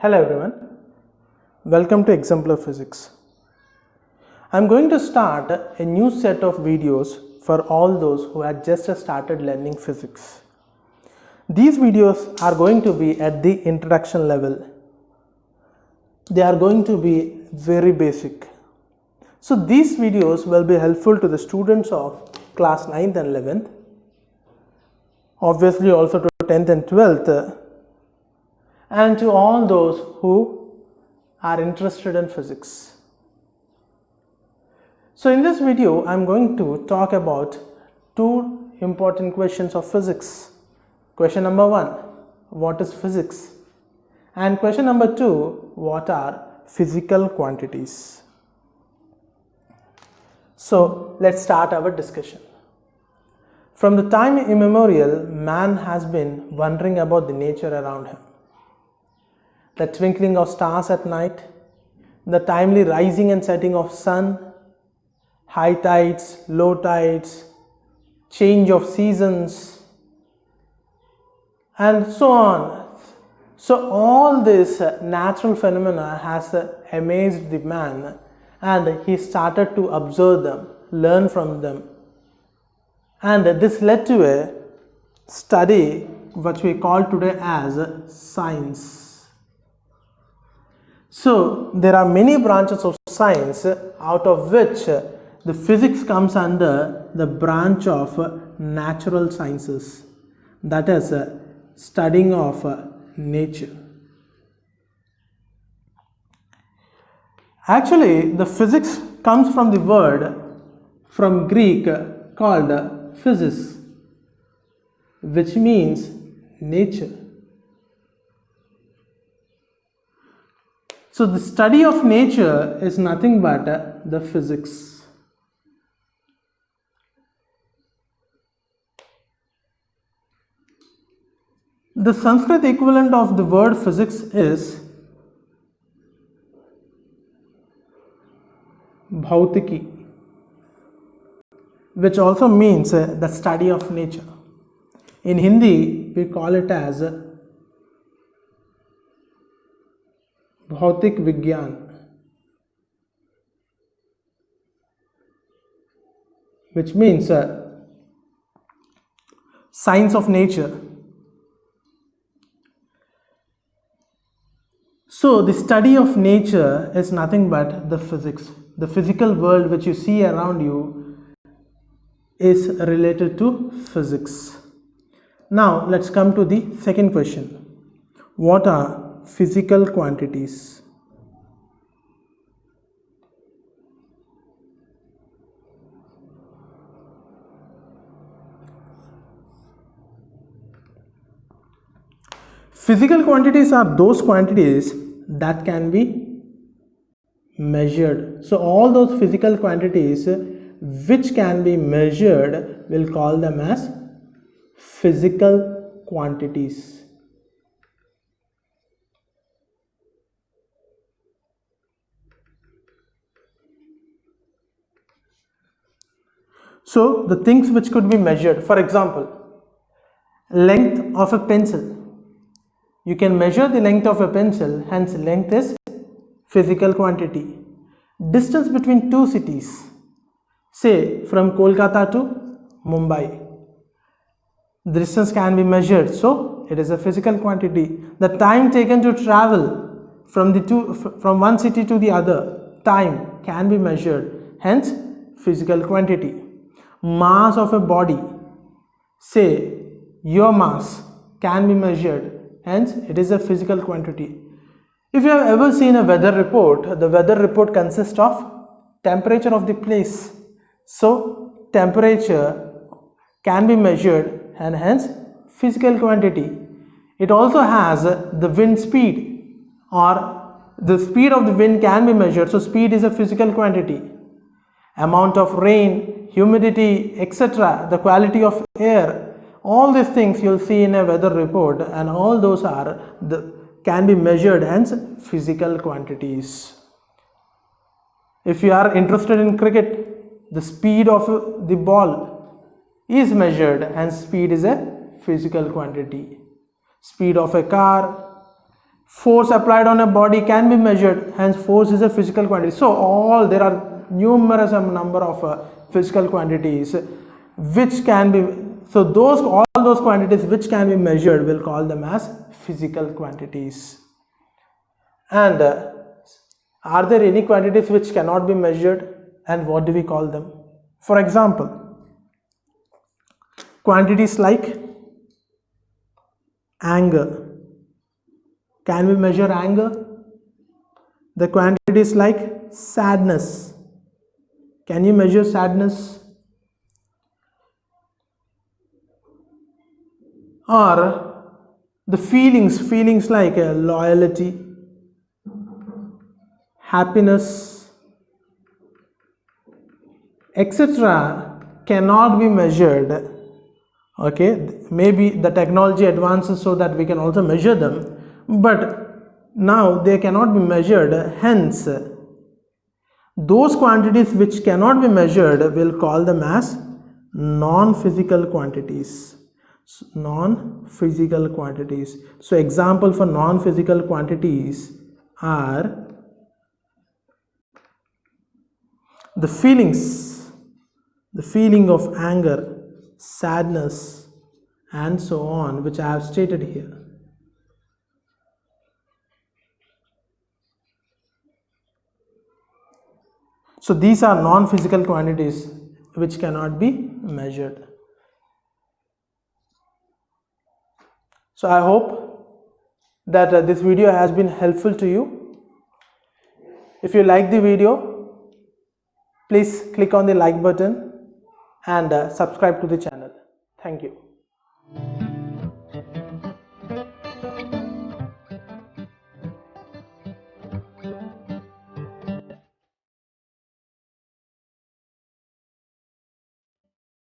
Hello everyone, welcome to Exemplar Physics. I am going to start a new set of videos for all those who had just started learning physics. These videos are going to be at the introduction level. They are going to be very basic. So these videos will be helpful to the students of class 9th and 11th, obviously also to 10th and 12th, and to all those who are interested in physics. So in this video, I am going to talk about two important questions of physics. Question number 1, what is physics? And question number 2, what are physical quantities? So let's start our discussion. From the time immemorial, man has been wondering about the nature around him. The twinkling of stars at night, the timely rising and setting of sun, high tides, low tides, change of seasons, and so on. So all this natural phenomena has amazed the man, and he started to observe them, learn from them, and this led to a study which we call today as science. So there are many branches of science, out of which the physics comes under the branch of natural sciences, that is studying of nature. Actually, the physics comes from the word from Greek called physis, which means nature. So the study of nature is nothing but the physics. The Sanskrit equivalent of the word physics is bhautiki, which also means the study of nature. In Hindi, we call it as Bhautik Vigyan, which means science of nature. So the study of nature is nothing but the physics. The physical world which you see around you is related to physics. Now let's come to the second question. What are physical quantities? Physical quantities are those quantities that can be measured. So all those physical quantities which can be measured, we'll call them as physical quantities. So the things which could be measured, for example, length of a pencil. You can measure the length of a pencil, hence length is physical quantity. Distance between two cities, say from Kolkata to Mumbai. The distance can be measured, so it is a physical quantity. The time taken to travel from one city to the other, time can be measured, hence physical quantity. Mass of a body, say your mass, can be measured, hence it is a physical quantity. If you have ever seen a weather report, the weather report consists of temperature of the place. So temperature can be measured and hence physical quantity. It also has the wind speed, or the speed of the wind can be measured, so speed is a physical quantity. Amount of rain, humidity, etc., the quality of air, all these things you'll see in a weather report, and all those can be measured, hence physical quantities. If you are interested in cricket, the speed of the ball is measured, hence speed is a physical quantity. Speed of a car, Force applied on a body can be measured, hence force is a physical quantity. So there are numerous number of physical quantities which can be, so all those quantities which can be measured, will call them as physical quantities. And are there any quantities which cannot be measured, and what do we call them? For example, quantities like anger. Can we measure anger? The quantities like sadness. Can you measure sadness? Or the feelings like loyalty, happiness, etc. cannot be measured. Okay, maybe the technology advances so that we can also measure them, but now they cannot be measured. Hence, those quantities which cannot be measured, will call them as non-physical quantities. Non-physical quantities. So example for non-physical quantities are the feeling of anger, sadness, and so on, which I have stated here. So these are non-physical quantities which cannot be measured. So I hope that this video has been helpful to you. If you like the video, please click on the like button and subscribe to the channel. Thank you.